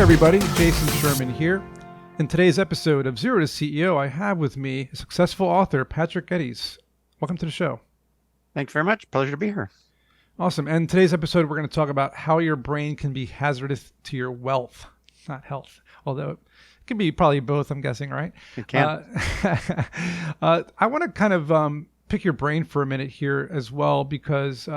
everybody, Jason Sherman here. In today's episode of Zero to CEO, I have with me a successful author, Patrick Geddes. Welcome to the show. Thanks very much. Pleasure to be here. Awesome. And today's episode, we're going to talk about how your brain can be hazardous to your wealth, not health, although it can be probably both, I'm guessing, right? It can. I want to kind of pick your brain for a minute here as well, because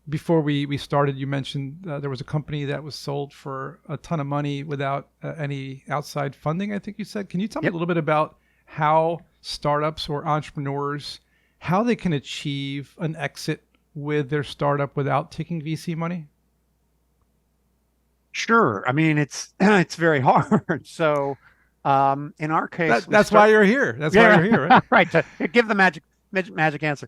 before we started, you mentioned there was a company that was sold for a ton of money without any outside funding, I think you said. Can you tell me a little bit about how startups or entrepreneurs, how they can achieve an exit with their startup without taking VC money? Sure. I mean, it's very hard. So in our case, that's why you're here. That's why you're here, right? Right. To give the magic answer.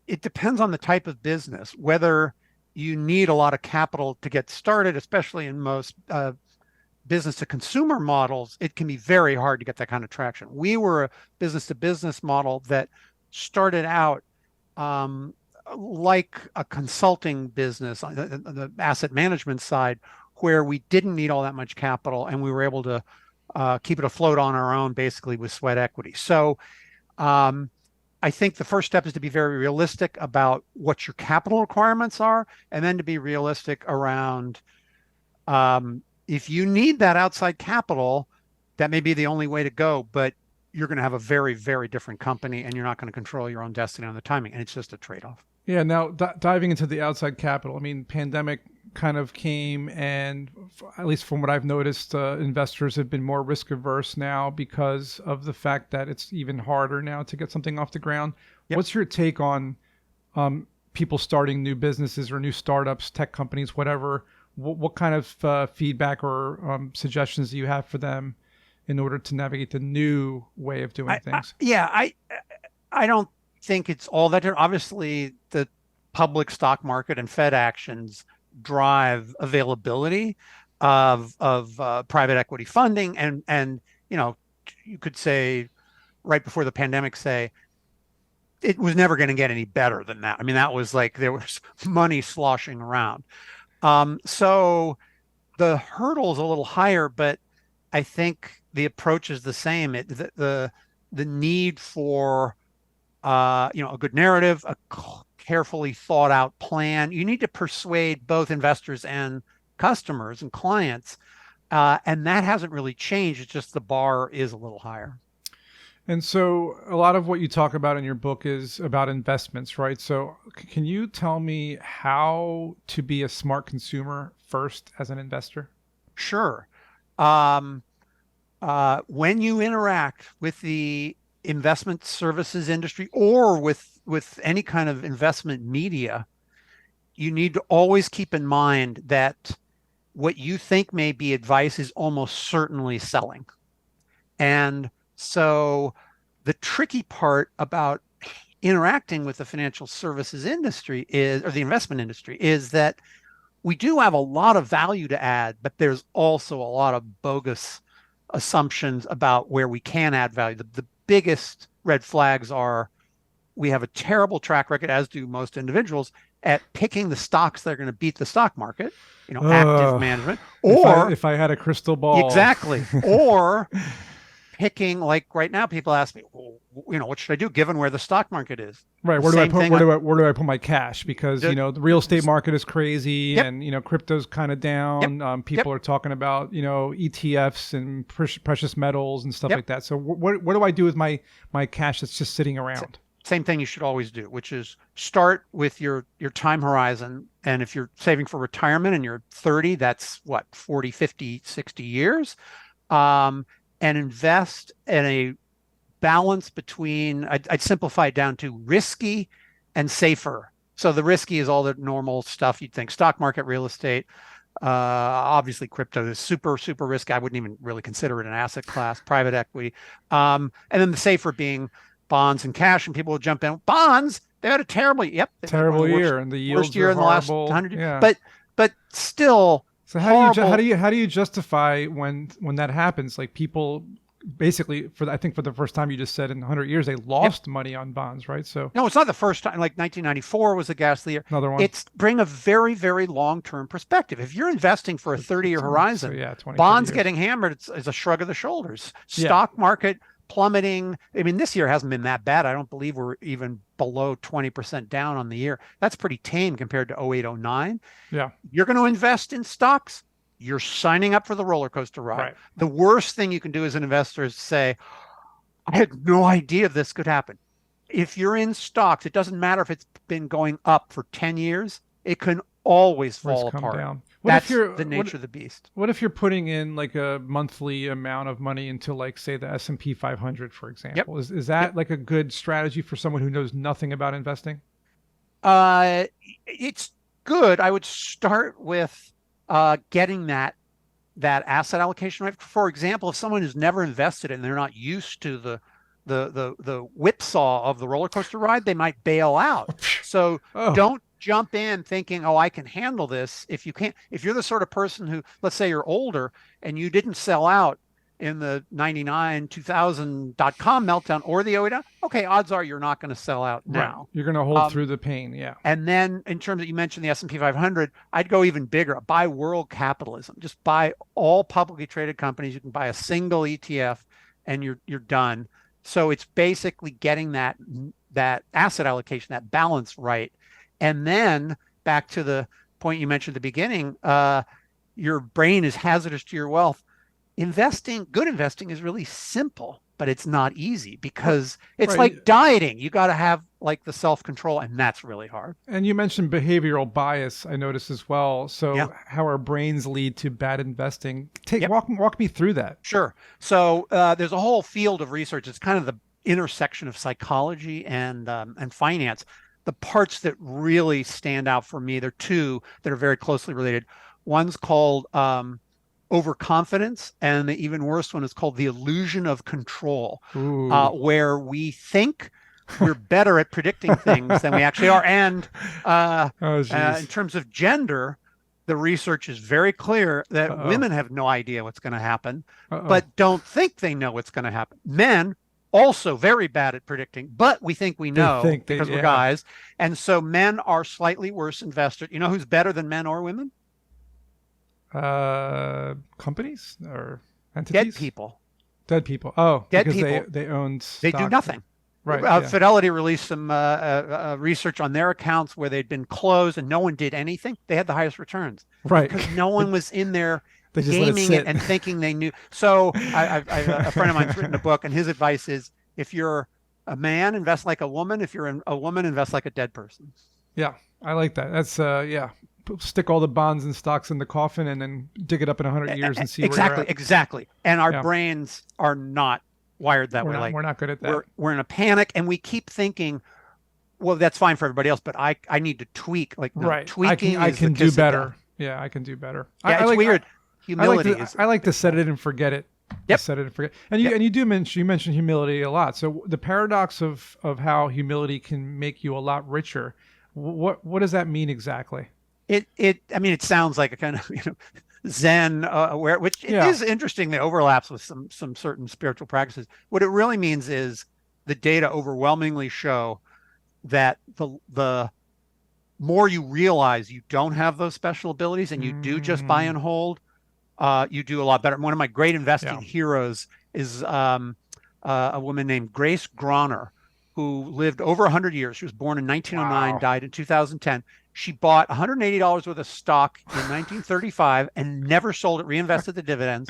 It depends on the type of business, whether you need a lot of capital to get started, especially in most business to consumer models. It can be very hard to get that kind of traction. We were a business to business model that started out like a consulting business on the asset management side, where we didn't need all that much capital and we were able to keep it afloat on our own, basically with sweat equity. So I think the first step is to be very realistic about what your capital requirements are, and then to be realistic around if you need that outside capital, that may be the only way to go, but you're going to have a very, very different company and you're not going to control your own destiny on the timing. And it's just a trade-off. Yeah. Now, diving into the outside capital, I mean, pandemic kind of came, and at least from what I've noticed, investors have been more risk averse now because of the fact that it's even harder now to get something off the ground. Yep. What's your take on people starting new businesses or new startups, tech companies, whatever? What kind of feedback or suggestions do you have for them in order to navigate the new way of doing things? I don't think it's all that. Obviously, the public stock market and Fed actions drive availability of private equity funding, and you could say right before the pandemic, say it was never going to get any better than that. I mean, that was like there was money sloshing around. So the hurdle is a little higher, but I think the approach is the same. The need for a good narrative, a carefully thought out plan. You need to persuade both investors and customers and clients. And that hasn't really changed. It's just the bar is a little higher. And so a lot of what you talk about in your book is about investments, right? So can you tell me how to be a smart consumer first as an investor? Sure. When you interact with the investment services industry or with any kind of investment media, you need to always keep in mind that what you think may be advice is almost certainly selling. And so the tricky part about interacting with the financial services industry or the investment industry is that we do have a lot of value to add, but there's also a lot of bogus assumptions about where we can add value. The biggest red flags are we have a terrible track record, as do most individuals, at picking the stocks that are going to beat the stock market, active management. Or if I had a crystal ball. Exactly. Or picking, like right now, people ask me, well, what should I do given where the stock market is? Right. Where do I put my cash? Because, the real estate market is crazy. Yep. And, crypto's kind of down. Yep. People are talking about, ETFs and precious metals and stuff like that. So what do I do with my cash that's just sitting around? Same thing you should always do, which is start with your time horizon. And if you're saving for retirement and you're 30, that's what, 40, 50, 60 years. And invest in a balance between, I'd simplify it down to risky and safer. So the risky is all the normal stuff you'd think: stock market, real estate, obviously crypto is super, super risky. I wouldn't even really consider it an asset class, private equity. And then the safer being bonds and cash, and people will jump in. Bonds, they had a terrible year, and the yields worst year in the last 100 years. But still, so how do you justify when that happens? Like, people basically I think for the first time, you just said in 100 years, they lost money on bonds, right? So No, it's not the first time. Like 1994 was a ghastly year. another one. It's bring a very, very long-term perspective. If you're investing for a 30-year horizon, So yeah, 20, bonds 30 years. getting hammered is a shrug of the shoulders. Yeah. Stock market plummeting. I mean, this year hasn't been that bad. I don't believe we're even below 20% down on the year. That's pretty tame compared to 08, 09. Yeah. You're going to invest in stocks. You're signing up for the roller coaster ride. Right. The worst thing you can do as an investor is say, I had no idea this could happen. If you're in stocks, it doesn't matter if it's been going up for 10 years, it can always fall apart. Down. That's the nature of the beast. What if you're putting in like a monthly amount of money into, like, say, the S&P 500, for example? Yep. Is that like a good strategy for someone who knows nothing about investing? It's good. I would start with getting that asset allocation right. For example, if someone who's never invested and they're not used to the whipsaw of the roller coaster ride, they might bail out. So don't jump in thinking, oh, I can handle this. If you're the sort of person who, let's say you're older and you didn't sell out in the 99, 2000 .com meltdown or the 08, okay, odds are you're not going to sell out now. Right. You're going to hold through the pain. Yeah. And then in terms of, you mentioned the S&P 500, I'd go even bigger. Buy world capitalism. Just buy all publicly traded companies. You can buy a single ETF and you're done. So it's basically getting that asset allocation, that balance right. And then back to the point you mentioned at the beginning, your brain is hazardous to your wealth. Good investing is really simple, but it's not easy because it's like dieting. You got to have like the self-control, and that's really hard. And you mentioned behavioral bias, I noticed as well. So how our brains lead to bad investing. Walk me through that. Sure. So there's a whole field of research. It's kind of the intersection of psychology and finance. The parts that really stand out for me, there are two that are very closely related. One's called overconfidence, and the even worse one is called the illusion of control, where we think we're better at predicting things than we actually are. And in terms of gender, the research is very clear that women have no idea what's going to happen, but don't think they know what's going to happen. Men also very bad at predicting, but we think we know because we're guys. And so men are slightly worse investors. You know who's better than men or women? Companies or entities? Dead people. Oh, dead because people. They owned stock. They do nothing. Right. Fidelity released some research on their accounts where they'd been closed and no one did anything. They had the highest returns. Right. Because no one was in there they just gaming it and thinking they knew. So a friend of mine's written a book, and his advice is, if you're a man, invest like a woman. If you're a woman, invest like a dead person. Yeah, I like that. That's stick all the bonds and stocks in the coffin and then dig it up in 100 years and see where you're at. Exactly. And our brains are not wired that way. We're not good at that. We're in a panic, and we keep thinking, well, that's fine for everybody else, but I need to tweak. Like, no, tweaking I can do better. Yeah, I can do better. Yeah, it's weird. Humility I like to set it and forget it. Yep. Set it and forget. And you mentioned humility a lot. So the paradox of how humility can make you a lot richer. What does that mean exactly? I mean, it sounds like a kind of Zen aware, which is interesting. That overlaps with some certain spiritual practices. What it really means is the data overwhelmingly show that the more you realize you don't have those special abilities and you do just buy and hold, you do a lot better. One of my great investing heroes is a woman named Grace Groner, who lived over 100 years. She was born in 1909, died in 2010. She bought $180 worth of stock in 1935 and never sold it, reinvested the dividends.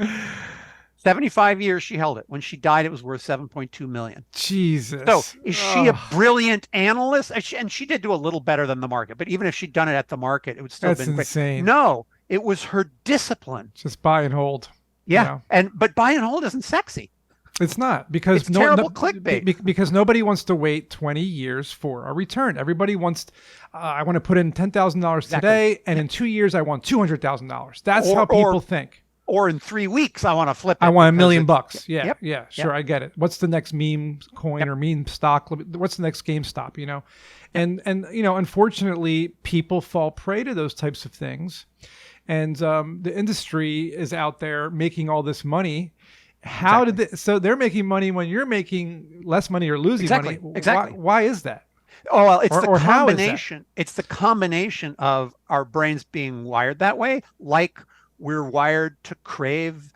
75 years she held it. When she died, it was worth $7.2 million. Jesus. So is she a brilliant analyst? And she did do a little better than the market, but even if she'd done it at the market, it would still have been insane. No, it was her discipline. Just buy and hold. Yeah. But buy and hold isn't sexy. It's not, because it's terrible clickbait. Because nobody wants to wait 20 years for a return. Everybody wants, I want to put in $10,000 today, and in 2 years I want $200,000. That's how people think. Or in 3 weeks I want to flip it. I want $1 million. Yeah, yep, sure, I get it. What's the next meme coin or meme stock? What's the next GameStop? And unfortunately, people fall prey to those types of things, and the industry is out there making all this money. How did Exactly. they, so they're making money when you're making less money or losing money? Exactly. Exactly. Why is that? Oh, well, it's the Or how is that? combination. It's the combination of our brains being wired that way, like we're wired to crave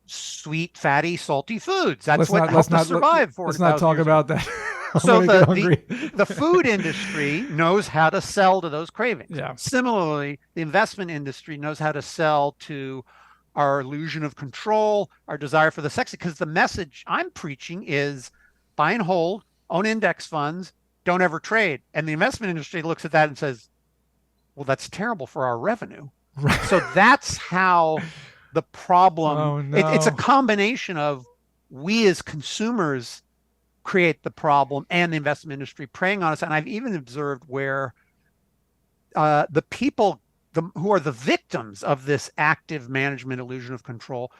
sweet, fatty, salty foods. That's Let's what not let's helped us not survive let's 40,000 not talk years ago. about that. I'm So gonna get hungry. the food industry knows how to sell to those cravings. Yeah. Similarly, the investment industry knows how to sell to our illusion of control, our desire for the sexy. Because the message I'm preaching is buy and hold, own index funds, don't ever trade. And the investment industry looks at that and says, well, that's terrible for our revenue. So that's how the problem, Oh it's a no. combination of we as consumers create the problem and the investment industry preying on us. And I've even observed where the people who are the victims of this active management illusion of control,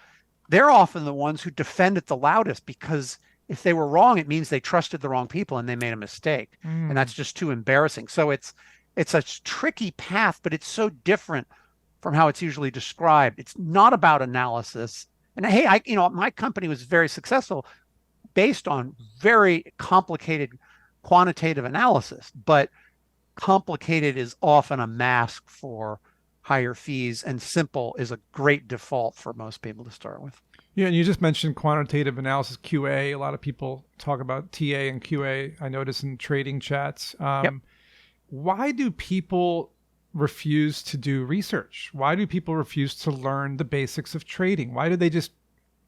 they're often the ones who defend it the loudest because if they were wrong, it means they trusted the wrong people and they made a mistake. And Mm. that's just too embarrassing. So it's a tricky path, but it's so different from how it's usually described. It's not about analysis. And hey, my company was very successful based on very complicated quantitative analysis, but complicated is often a mask for higher fees, and simple is a great default for most people to start with. Yeah, and you just mentioned quantitative analysis, QA. A lot of people talk about TA and QA. I notice in trading chats. Yep. Why do people refuse to do research? Why do people refuse to learn the basics of trading? Why do they just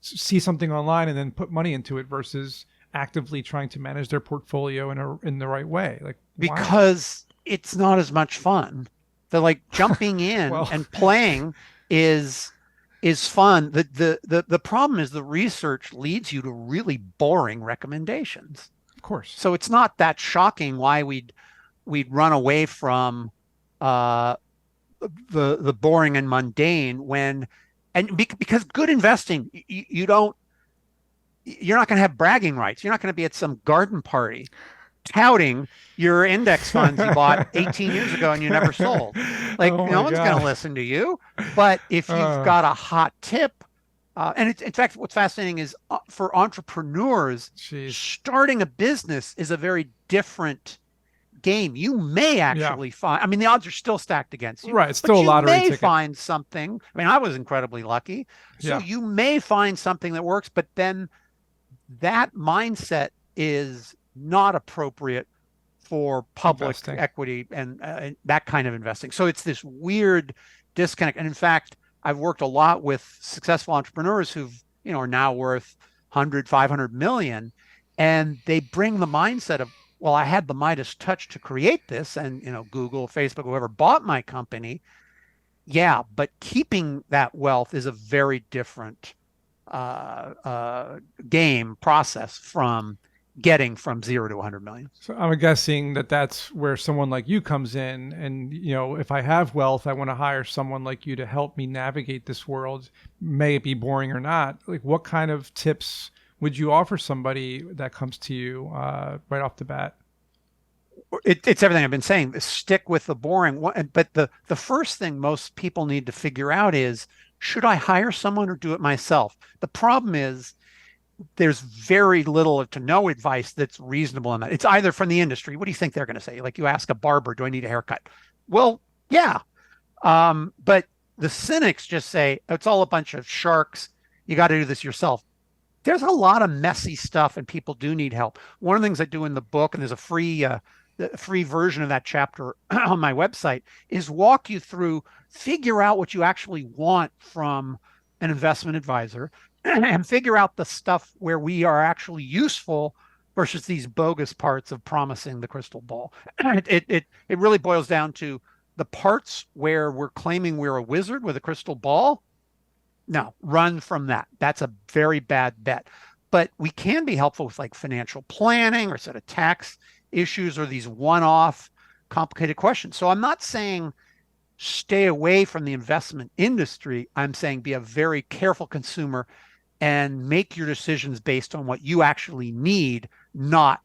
see something online and then put money into it versus actively trying to manage their portfolio in the right way? Like why? Because it's not as much fun. The like jumping in Well, and playing is fun. The problem is the research leads you to really boring recommendations. of course. So it's not that shocking why we'd run away from uh, the boring and mundane because good investing, you're not going to have bragging rights. You're not going to be at some garden party touting your index funds you bought 18 years ago and you never sold. Like Oh no my one's going to God. listen to you. But if you've Uh, got a hot tip, in fact, what's fascinating is for entrepreneurs, Jeez. starting a business is a very different game. You may Yeah. actually find, I mean, the odds are still stacked against you, Right. It's still but a you lottery may ticket. find something. I mean, I was incredibly lucky. So Yeah. you may find something that works, but then that mindset is not appropriate for public Investing. equity and that kind of investing. So it's this weird disconnect. And in fact, I've worked a lot with successful entrepreneurs who've, are now worth 100, 500 million. And they bring the mindset of, well, I had the Midas touch to create this. And, Google, Facebook, whoever bought my company. Yeah, but keeping that wealth is a very different game process from getting from 0 to 100 million. So I'm guessing that that's where someone like you comes in. And, if I have wealth, I want to hire someone like you to help me navigate this world. May it be boring or not. Like, what kind of tips would you offer somebody that comes to you right off the bat? It's everything I've been saying. Stick with the boring one. But the first thing most people need to figure out is, should I hire someone or do it myself? The problem is there's very little to no advice that's reasonable in that. It's either from the industry. What do you think they're going to say? Like you ask a barber, do I need a haircut? Well, yeah. But the cynics just say, it's all a bunch of sharks. You got to do this yourself. There's a lot of messy stuff and people do need help. One of the things I do in the book, and there's a free version of that chapter on my website, is walk you through, figure out what you actually want from an investment advisor and figure out the stuff where we are actually useful versus these bogus parts of promising the crystal ball. It really boils down to the parts where we're claiming we're a wizard with a crystal ball. No, run from that. That's a very bad bet. But we can be helpful with like financial planning or sort of tax issues or these one-off complicated questions. So I'm not saying stay away from the investment industry. I'm saying be a very careful consumer and make your decisions based on what you actually need, not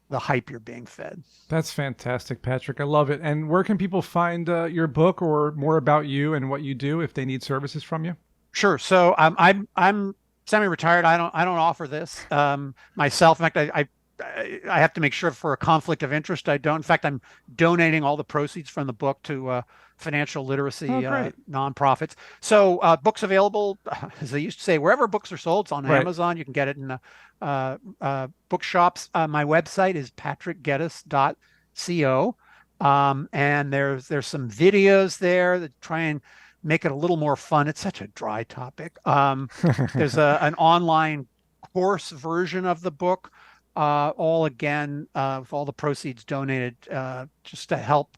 the hype you're being fed. That's fantastic, Patrick. I love it. And where can people find your book or more about you and what you do if they need services from you? Sure. So I'm semi-retired. I don't offer this myself. In fact, I have to make sure for a conflict of interest I don't. In fact, I'm donating all the proceeds from the book to financial Oh, literacy great. nonprofits. So books available, as they used to say, wherever books are sold. It's on Right. Amazon. You can get it in bookshops. My website is patrickgeddes.co. And there's some videos there that try and make it a little more fun. It's such a dry topic. There's an online course version of the book, all again with all the proceeds donated just to help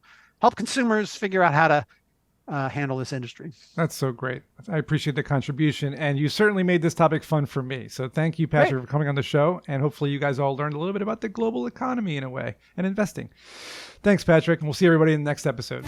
consumers figure out how to handle this industry. That's so great. I appreciate the contribution, and you certainly made this topic fun for me. So thank you, Great. Patrick, for coming on the show, and hopefully you guys all learned a little bit about the global economy in a way and investing. Thanks, Patrick, and we'll see everybody in the next episode.